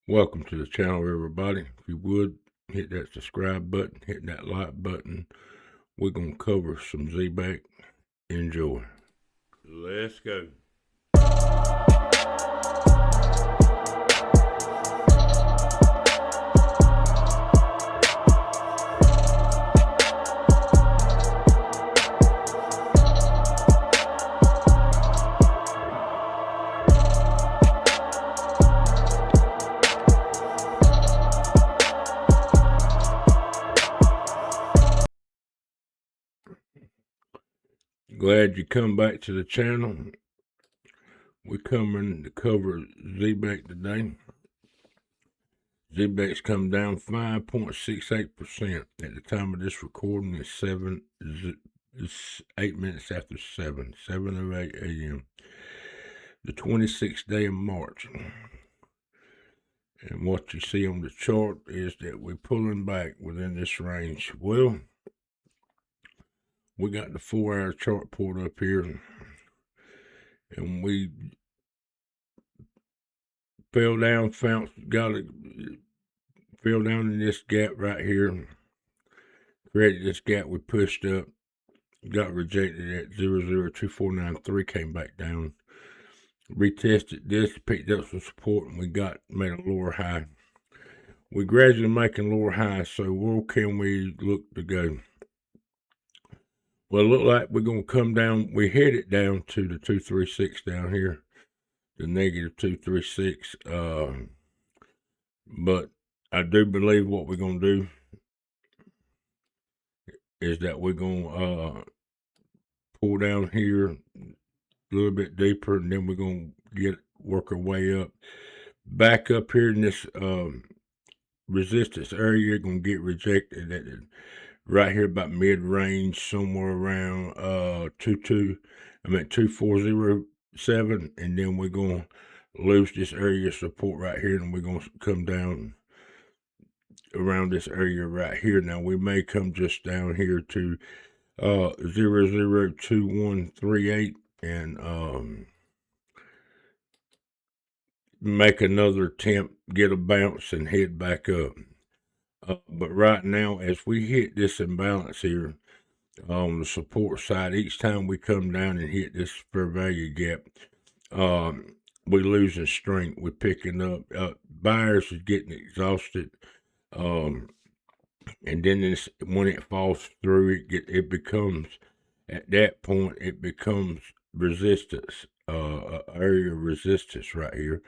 Welcome to the channel, everybody. If you would, hit that subscribe button, hit that like button. We're going to cover some Zbcn. Enjoy. Let's go. Glad you come back to the channel. We're coming to cover Zbcn today. Zbcn's come down 5.68%. At the time of this recording, it's 8 minutes after 7:08 a.m. The 26th day of March. And what you see on the chart is that we're pulling back within this range. Well, we got the 4-hour chart pulled up here, and we fell down, fell down in this gap right here, created this gap, we pushed up, got rejected at 0.02493, came back down, retested this, picked up some support, and we made a lower high. We're gradually making lower highs, so where can we look to go? Well, it looked like we're going to come down. We headed down to the 236 down here, the negative 236. But I do believe what we're going to do is that we're going to pull down here a little bit deeper, and then we're going to work our way up. Back up here in this resistance area, going to get rejected at right here about mid-range, somewhere around 2407, and then we're going to lose this area of support right here, and we're going to come down around this area right here. Now we may come just down here to 002138 and make another attempt, get a bounce, and head back up. But right now, as we hit this imbalance here on the support side, each time we come down and hit this fair value gap, we're losing strength. We're picking up. Buyers is getting exhausted. And then when it falls through, it becomes, at that point, it becomes resistance, area of resistance right here.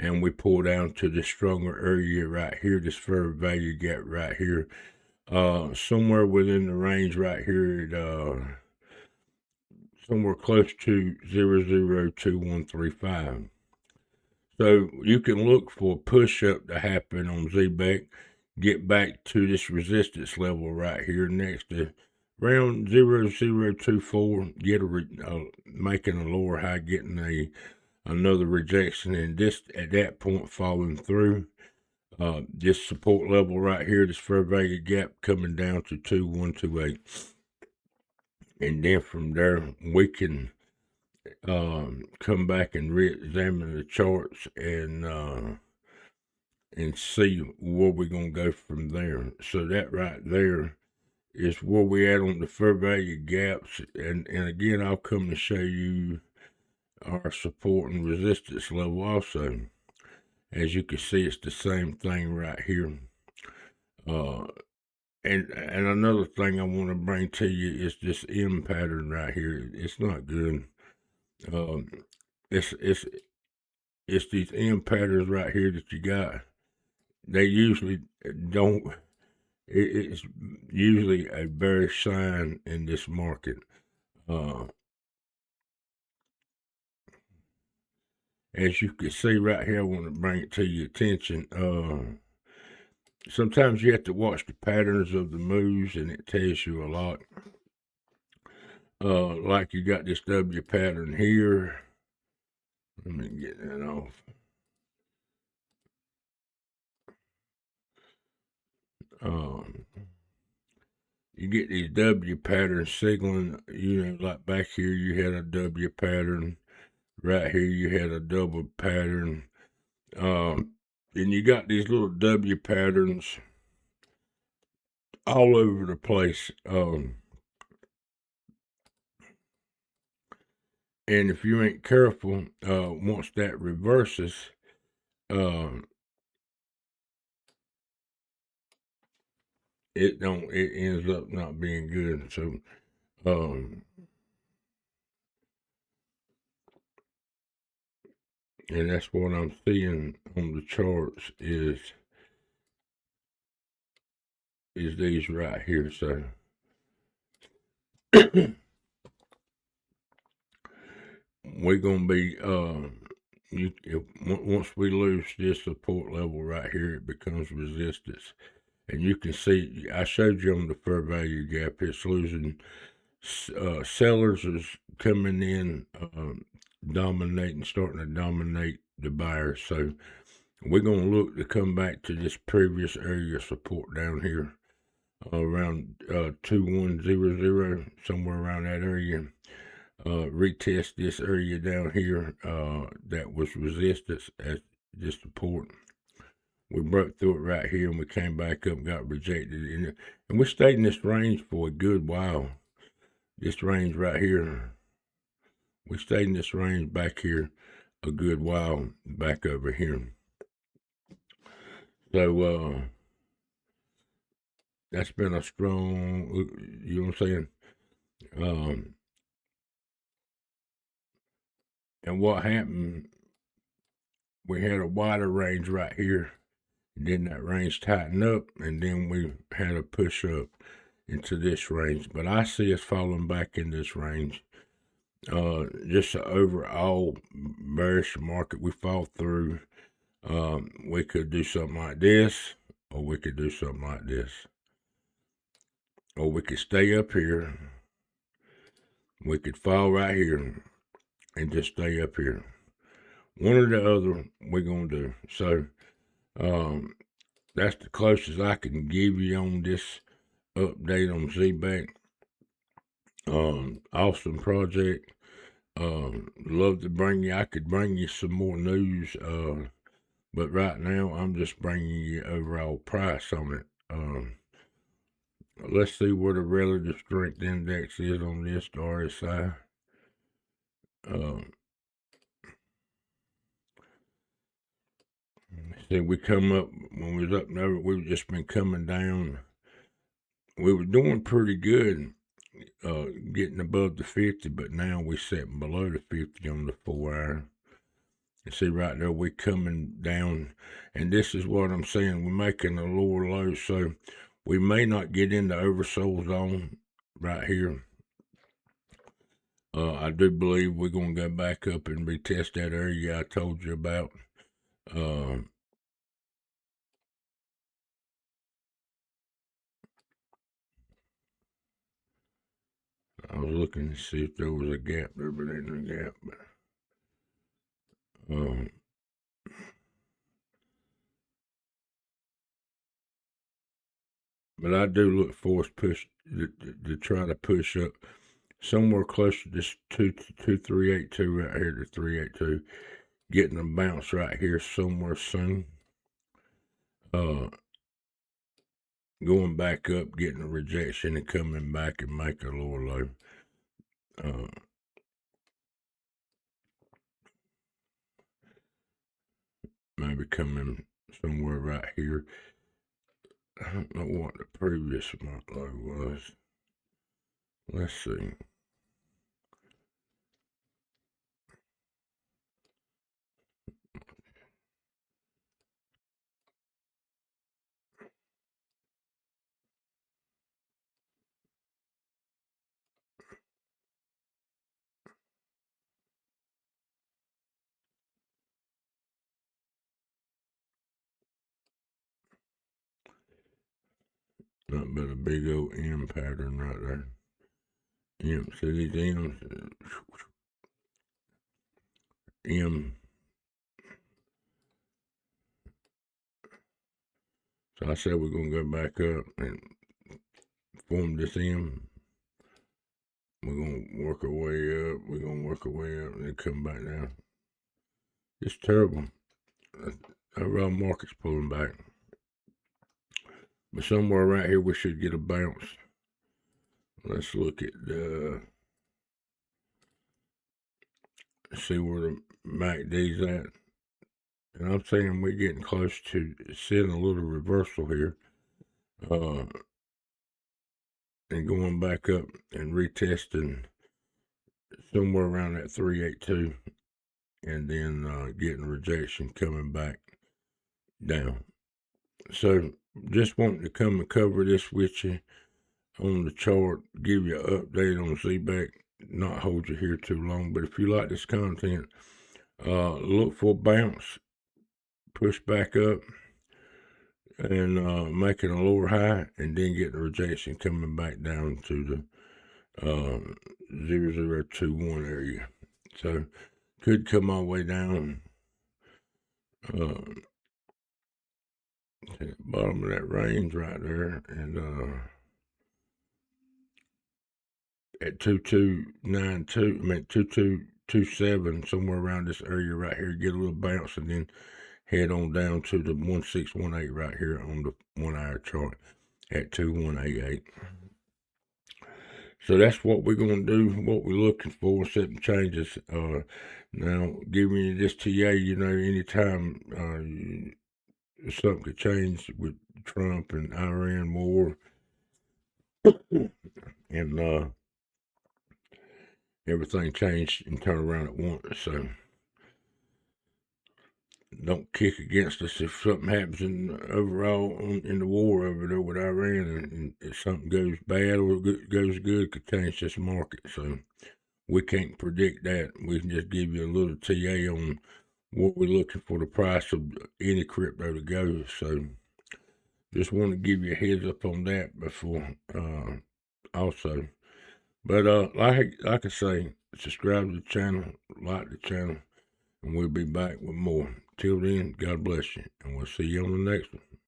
And we pull down to the stronger area right here, this fair value gap right here, somewhere within the range right here, somewhere close to 002135. So you can look for a push up to happen on Zbcn, get back to this resistance level right here next to around 0024, get making a lower high, getting another rejection, and this at that point falling through. This support level right here, this fair value gap coming down to 2128, and then from there we can come back and re-examine the charts and see where we're gonna go from there. So that right there is where we at on the fair value gaps, and again I'll come to show you our support and resistance level also. As you can see, it's the same thing right here. And another thing I want to bring to you is this M pattern right here. It's not good. It's these M patterns right here that you got. They usually don't. It's usually a bearish sign in this market. As you can see right here, I want to bring it to your attention. Sometimes you have to watch the patterns of the moves, and it tells you a lot. Like you got this W pattern here. Let me get that off. You get these W patterns signaling, like back here you had a W pattern. Right here you had a double pattern. And you got these little W patterns all over the place. And if you ain't careful, once that reverses, it ends up not being good. So, and that's what I'm seeing on the charts is these right here. So we're gonna be once we lose this support level right here, it becomes resistance. And you can see, I showed you on the fair value gap, it's losing. Sellers is coming in, starting to dominate the buyers. So we're going to look to come back to this previous area of support down here, around 2100, somewhere around that area. Retest this area down here that was resistance as this support. We broke through it right here, and we came back up, got rejected, and we stayed in this range for a good while. This range right here, we stayed in this range back here a good while, back over here. So that's been a strong, you know what I'm saying? And what happened, we had a wider range right here. Then that range tightened up, and then we had a push up into this range. But I see us falling back in this range. Just an overall bearish market we fall through. We could do something like this, or we could do something like this. Or we could stay up here. We could fall right here and just stay up here. One or the other we're going to do. So, that's the closest I can give you on this update on Zbcn. Awesome project. Love to I could bring you some more news. But right now I'm just bringing you overall price on it. Let's see what the relative strength index is on this RSI. See, we come up, when we was up there, we've just been coming down. We were doing pretty good, getting above the 50, but now we're sitting below the 50 on the 4 hour. You see right there, we're coming down, and this is what I'm saying, we're making a lower low, so we may not get into oversold zone right here. I do believe we're going to go back up and retest that area I told you about. I was looking to see if there was a gap there, but ain't no gap. But I do look for us to try to push up somewhere close to this 2382 right here to 382, getting a bounce right here somewhere soon. Going back up, getting a rejection, and coming back and make a lower low. Maybe coming somewhere right here. I don't know what the previous month low was. Let's see. Not but a big old M pattern right there. M, see these M's? M. So I said we're going to go back up and form this M. We're going to work our way up. We're going to work our way up and then come back down. It's terrible. overall market's pulling back. But somewhere right here, we should get a bounce. Let's look at see where the MACD's at. And I'm saying we're getting close to seeing a little reversal here. And going back up and retesting somewhere around that 382. And then getting rejection coming back down. So just wanting to come and cover this with you on the chart, give you an update on Zbcn, not hold you here too long. But if you like this content, look for a bounce, push back up, and making a lower high, and then get the rejection coming back down to the 0021 area. So could come all the way down to the bottom of that range right there, and at 2292, 2227, somewhere around this area right here, get a little bounce, and then head on down to the 1618 right here on the 1 hour chart at 2188. So that's what we're going to do, what we're looking for, setting changes. Now, giving you this TA, anytime something could change with Trump and Iran war, and everything changed and turned around at once. So don't kick against us if something happens in the war over there with Iran, and if something goes bad or goes good, it could change this market. So we can't predict that. We can just give you a little TA on what we're looking for the price of any crypto to go. So just want to give you a heads up on that before also. But like I say, subscribe to the channel, like the channel, and we'll be back with more. Till then, God bless you, and we'll see you on the next one.